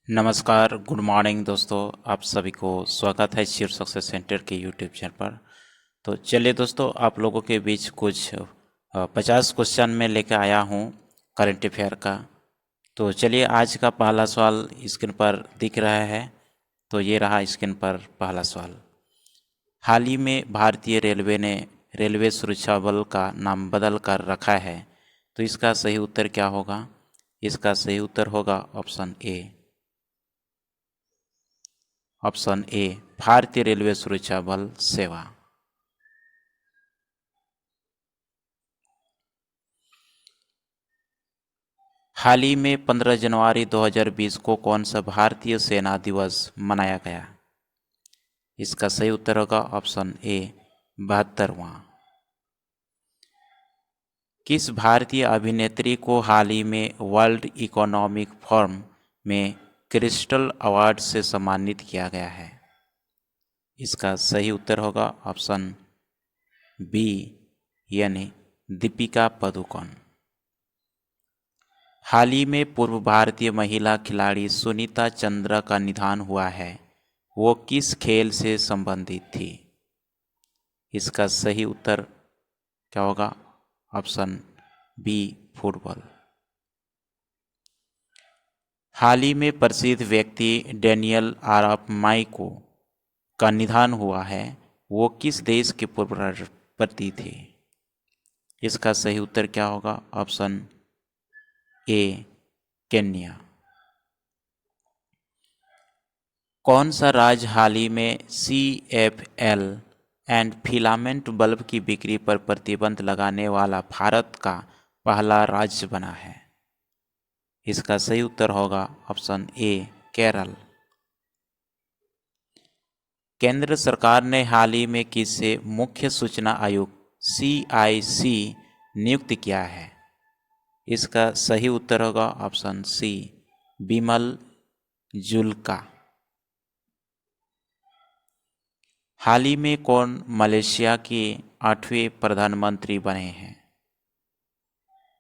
नमस्कार, good morning दोस्तों। आप सभी को स्वागत है शिव सक्सेस सेंटर के यूट्यूब चैनल पर। तो चलिए दोस्तों, आप लोगों के बीच कुछ 50 क्वेश्चन में लेकर आया हूँ करंट अफेयर का। तो चलिए, आज का पहला सवाल स्क्रीन पर दिख रहा है। तो ये रहा स्क्रीन पर पहला सवाल। हाल ही में भारतीय रेलवे ने रेलवे सुरक्षा बल का नाम बदल कर रखा है। तो इसका सही उत्तर क्या होगा? इसका सही उत्तर होगा ऑप्शन ए भारतीय रेलवे सुरक्षा बल सेवा। हाल ही में 15 जनवरी 2020 को कौन सा भारतीय सेना दिवस मनाया गया? इसका सही उत्तर होगा ऑप्शन ए 72वां। किस भारतीय अभिनेत्री को हाल ही में वर्ल्ड इकोनॉमिक फोरम में क्रिस्टल अवार्ड से सम्मानित किया गया है? इसका सही उत्तर होगा ऑप्शन बी यानी दीपिका पादुकोण। हाल ही में पूर्व भारतीय महिला खिलाड़ी सुनीता चंद्रा का निधन हुआ है। वो किस खेल से संबंधित थी? इसका सही उत्तर क्या होगा? Option B football. हाल ही में प्रसिद्ध व्यक्ति डेनियल आराप माइको का निधन हुआ है। वो किस देश के पूर्व राष्ट्रपति थे? इसका सही उत्तर क्या होगा? ऑप्शन ए केन्या। कौन सा राज्य हाल ही में CFL एंड फिलामेंट बल्ब की बिक्री पर प्रतिबंध लगाने वाला भारत का पहला राज्य बना है? इसका सही उत्तर होगा ऑप्शन ए केरल। केंद्र सरकार ने हाल ही में किसे मुख्य सूचना आयुक्त CIC नियुक्त किया है? इसका सही उत्तर होगा ऑप्शन सी बिमल जुल्का। हाल ही में कौन मलेशिया के 8वें प्रधानमंत्री बने हैं?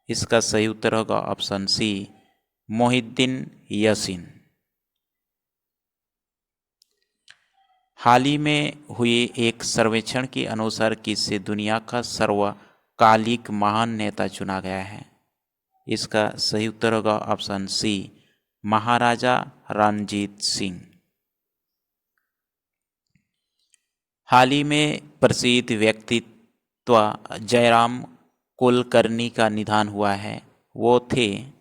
इसका सही उत्तर होगा ऑप्शन सी मोहिद्दीन यासीन। हाल ही में हुए एक सर्वेक्षण के अनुसार किसे दुनिया का सर्वकालिक महान नेता चुना गया है? इसका सही उत्तर होगा ऑप्शन सी महाराजा रणजीत सिंह। हाल ही में प्रसिद्ध व्यक्तित्व जयराम कुलकर्णी का निधन हुआ है। वो थे?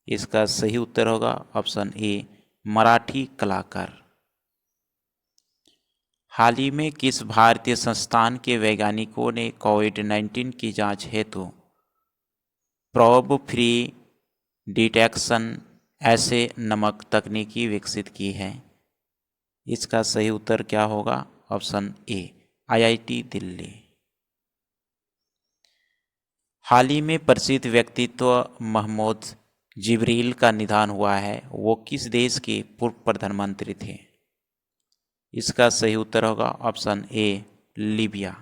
इसका सही उत्तर होगा ऑप्शन ए मराठी कलाकार। हाल ही में किस भारतीय संस्थान के वैज्ञानिकों ने कोविड-19 की जांच हेतु प्रोब फ्री डिटेक्शन ऐसे नमक तकनीकी विकसित की है? इसका सही उत्तर क्या होगा? Option A IIT Delhi. हाल ही में प्रसिद्ध व्यक्तित्व महमूद जिब्रील का निधन हुआ है। वो किस देश के पूर्व प्रधानमंत्री थे? इसका सही उत्तर होगा ऑप्शन ए लीबिया।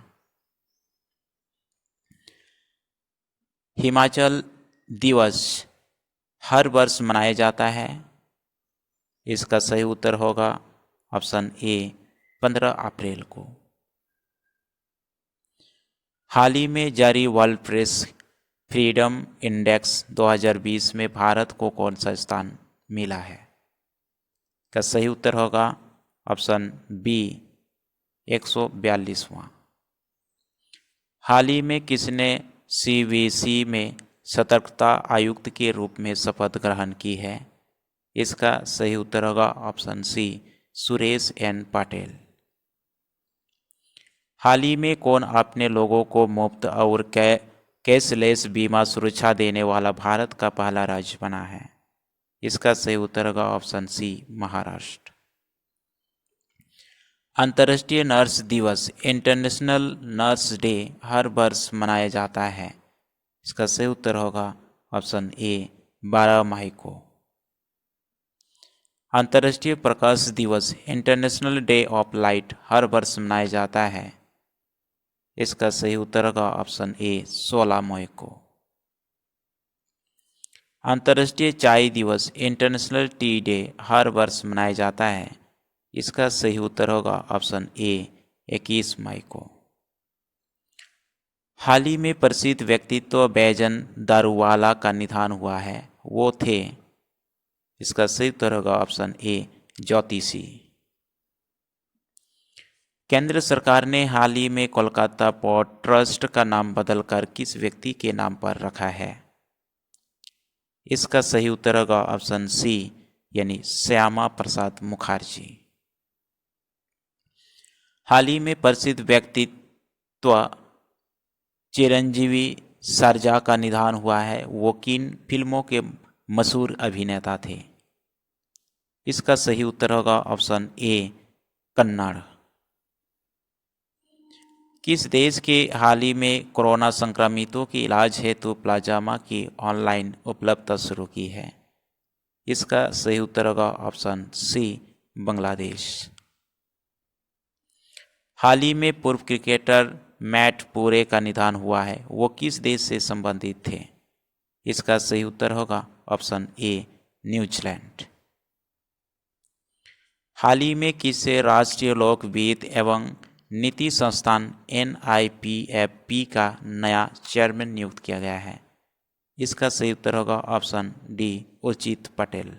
हिमाचल दिवस हर वर्ष मनाया जाता है। इसका सही उत्तर होगा ऑप्शन ए 15 अप्रैल को। हाल ही में जारी वर्ल्ड प्रेस फ्रीडम इंडेक्स 2020 में भारत को कौन सा स्थान मिला है? का सही उत्तर होगा ऑप्शन बी 142वां। हाल ही में किसने CBC में सतर्कता आयुक्त के रूप में शपथ ग्रहण की है? इसका सही उत्तर होगा option C Suresh N Patel. हाल ही में कौन अपने लोगों को मुफ्त और कैशलेस बीमा सुरक्षा देने वाला भारत का पहला राज्य बना है? इसका सही उत्तर होगा ऑप्शन सी महाराष्ट्र। अंतर्राष्ट्रीय नर्स दिवस इंटरनेशनल नर्स डे हर वर्ष मनाया जाता है। इसका सही उत्तर होगा ऑप्शन ए 12 मई को। अंतर्राष्ट्रीय प्रकाश दिवस इंटरनेशनल डे ऑफ लाइट हर वर्ष मनाया जाता है। इसका सही उत्तर होगा ऑप्शन ए 16 मई को। अंतर्राष्ट्रीय चाय दिवस इंटरनेशनल टी डे हर वर्ष मनाया जाता है। इसका सही उत्तर होगा ऑप्शन ए 21 मई को। हाल ही में प्रसिद्ध व्यक्तित्व बैजन दारूवाला का निधन हुआ है, वो थे। इसका सही उत्तर होगा ऑप्शन ए ज्योतिषी। केंद्र सरकार ने हाल ही में कोलकाता पोर्ट ट्रस्ट का नाम बदलकर किस व्यक्ति के नाम पर रखा है? इसका सही उत्तर होगा ऑप्शन सी यानी श्यामा प्रसाद मुखर्जी। हाल ही में प्रसिद्ध व्यक्तित्व चिरंजीवी सरजा का निधन हुआ है, वो किन फिल्मों के मशहूर अभिनेता थे? इसका सही उत्तर होगा ऑप्शन ए कन्नड़। किस देश के हाल ही में कोरोना संक्रमितों के इलाज हेतु प्लाज्मा की ऑनलाइन उपलब्धता शुरू की है? इसका सही उत्तर होगा ऑप्शन सी बांग्लादेश। हाल ही में पूर्व क्रिकेटर मैट पूरे का निधन हुआ है, वो किस देश से संबंधित थे? इसका सही उत्तर होगा ऑप्शन ए न्यूजीलैंड। हाल ही में किसे राष्ट्रीय लोकवित्त एवं नीति संस्थान NIPFP का नया चेयरमैन नियुक्त किया गया है? इसका सही उत्तर होगा ऑप्शन डी उर्जित पटेल।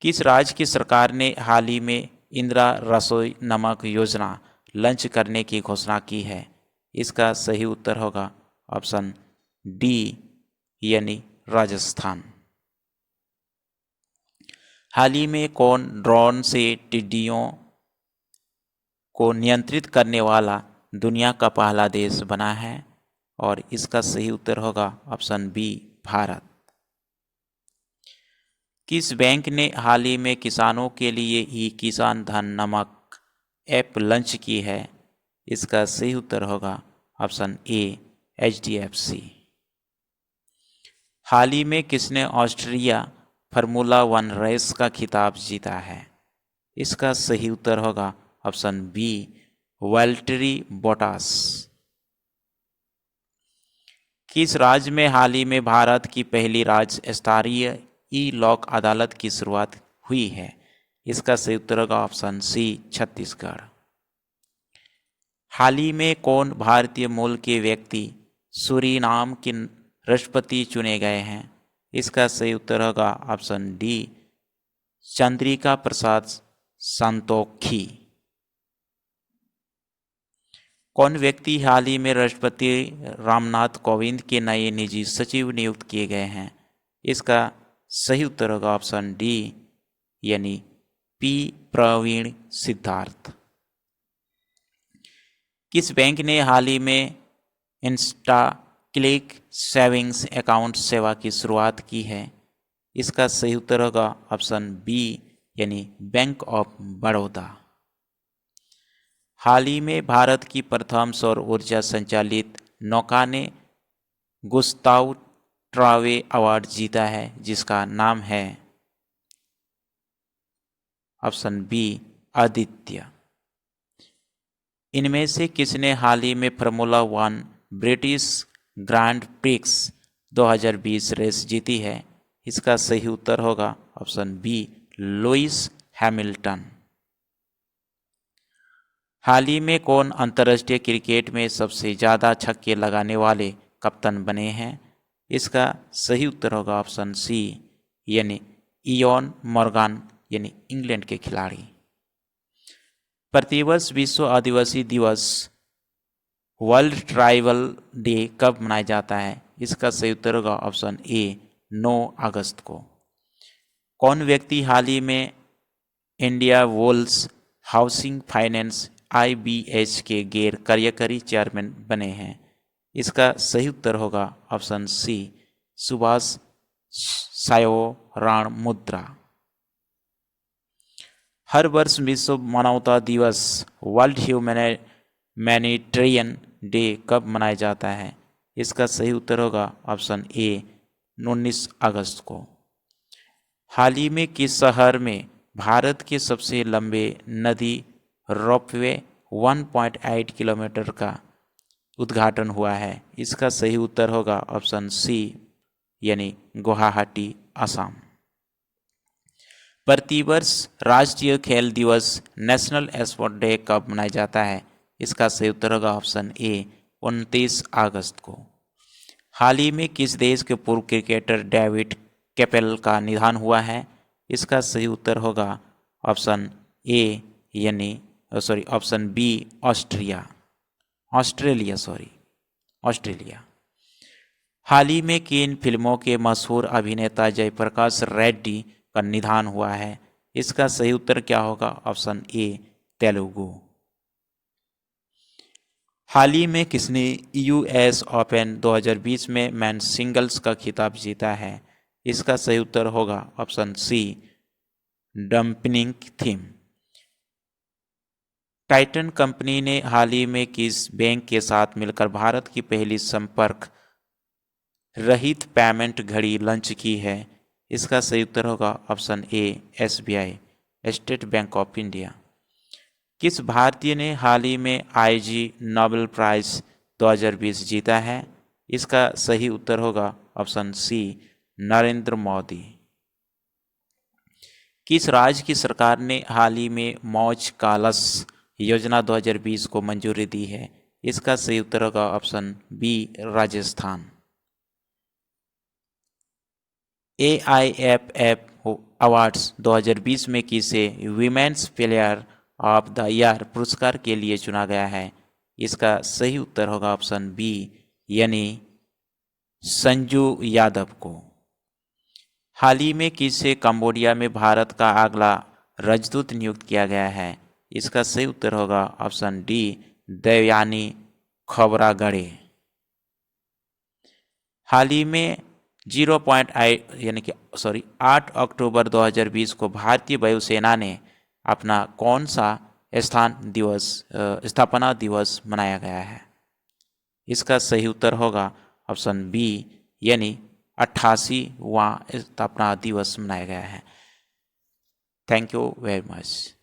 किस राज्य की सरकार ने हाल ही में इंदिरा रसोई नमक योजना लॉन्च करने की घोषणा की है? इसका सही उत्तर होगा ऑप्शन डी यानी राजस्थान। हाल ही में कौन ड्रोन से टिड्डियों को नियंत्रित करने वाला दुनिया का पहला देश बना है? और इसका सही उत्तर होगा ऑप्शन बी भारत। किस बैंक ने हाल ही में किसानों के लिए ही किसान धन नामक ऐप लॉन्च की है? इसका सही उत्तर होगा ऑप्शन ए HDFC। हाल ही में किसने ऑस्ट्रिया फार्मूला 1 रेस का खिताब जीता है? इसका सही उत्तर होगा ऑप्शन बी वैल्टरी बोटास। किस राज्य में हाल ही में भारत की पहली राज्य स्तरीय ई-लॉक अदालत की शुरुआत हुई है? इसका सही उत्तर होगा ऑप्शन सी छत्तीसगढ़। हाल ही में कौन भारतीय मूल के व्यक्ति सूरीनाम के राष्ट्रपति चुने गए हैं? इसका सही उत्तर होगा ऑप्शन डी चंद्रिका प्रसाद संतोखी। कौन व्यक्ति हाल ही में राष्ट्रपति रामनाथ कोविंद के नए निजी सचिव नियुक्त किए गए हैं? इसका सही उत्तर होगा ऑप्शन डी यानी पी प्रवीण सिद्धार्थ। किस बैंक ने हाल ही में इंस्टा क्लिक सेविंग्स अकाउंट सेवा की शुरुआत की है? इसका सही उत्तर होगा ऑप्शन बी यानी बैंक ऑफ बड़ौदा। हाल ही में भारत की प्रथम सौर ऊर्जा संचालित नौका ने गुस्ताव ट्रावे अवार्ड जीता है, जिसका नाम है ऑप्शन बी आदित्य। इनमें से किसने हाल ही में Formula 1 British Grand Prix 2020 race जीती है? इसका सही उत्तर होगा ऑप्शन बी लुइस हैमिल्टन। हाल ही में कौन अंतर्राष्ट्रीय क्रिकेट में सबसे ज़्यादा छक्के लगाने वाले कप्तान बने हैं? इसका सही उत्तर होगा ऑप्शन सी यानी इयॉन मॉर्गन यानी इंग्लैंड के खिलाड़ी। प्रतिवर्ष विश्व आदिवासी दिवस वर्ल्ड ट्राइबल डे कब मनाया जाता है? इसका सही उत्तर होगा ऑप्शन ए 9 अगस्त को। कौन व्यक्ति हाल ही में India Wolves housing finance IBH के गैर कार्यकारी चेयरमैन बने हैं? इसका सही उत्तर होगा ऑप्शन सी सुभाष सायोराण मुद्रा। हर वर्ष विश्व मानवता दिवस वर्ल्ड ह्यूमैनिटेरियन डे कब मनाया जाता है? इसका सही उत्तर होगा ऑप्शन ए 19 अगस्त को। हाल ही में किस शहर में भारत के सबसे लंबे नदी रोपवे 1.8 किलोमीटर का उद्घाटन हुआ है? इसका सही उत्तर होगा ऑप्शन सी यानी गुवाहाटी असम। प्रतिवर्ष राष्ट्रीय खेल दिवस नेशनल स्पोर्ट डे कब मनाया जाता है? इसका सही उत्तर होगा ऑप्शन ए 29 अगस्त को। हाल ही में किस देश के पूर्व क्रिकेटर डेविड कैपेल का निधन हुआ है? इसका सही उत्तर होगा ऑप्शन ए यानी ऑप्शन बी ऑस्ट्रेलिया। हाल ही में किन फिल्मों के मशहूर अभिनेता जयप्रकाश रेड्डी का निधन हुआ है? इसका सही उत्तर क्या होगा? ऑप्शन ए तेलुगु। हाल ही में किसने यूएस ओपन 2020 में मेंस सिंगल्स का खिताब जीता है? इसका सही उत्तर होगा option C dumping theme. Titan company ने हाल ही में किस बैंक के साथ मिलकर भारत की पहली संपर्क रहित पेमेंट घड़ी लॉन्च की है? इसका सही उत्तर होगा option A SBI state bank of India. किस भारतीय ने हाल ही में आईजी नोबेल प्राइज 2020 जीता है? इसका सही उत्तर होगा ऑप्शन सी नरेंद्र मोदी। किस राज्य की सरकार ने हाल ही में मौज कालस योजना 2020 को मंजूरी दी है? इसका सही उत्तर होगा option B Rajasthan. AIFF awards 2020 में किसे women's player of the year पुरस्कार के लिए चुना गया है? इसका सही उत्तर होगा ऑप्शन बी यानी संजू यादव को। हाल ही में किसे कंबोडिया में भारत का अगला राजदूत नियुक्त किया गया है? इसका सही उत्तर होगा ऑप्शन डी देवयानी खोब्रागडे। हाल ही में 8 अक्टूबर 2020 को भारतीय वायुसेना ने अपना कौन सा स्थापना दिवस मनाया गया है? इसका सही उत्तर होगा ऑप्शन बी यानी 88वां स्थापना दिवस मनाया गया है। Thank you very much.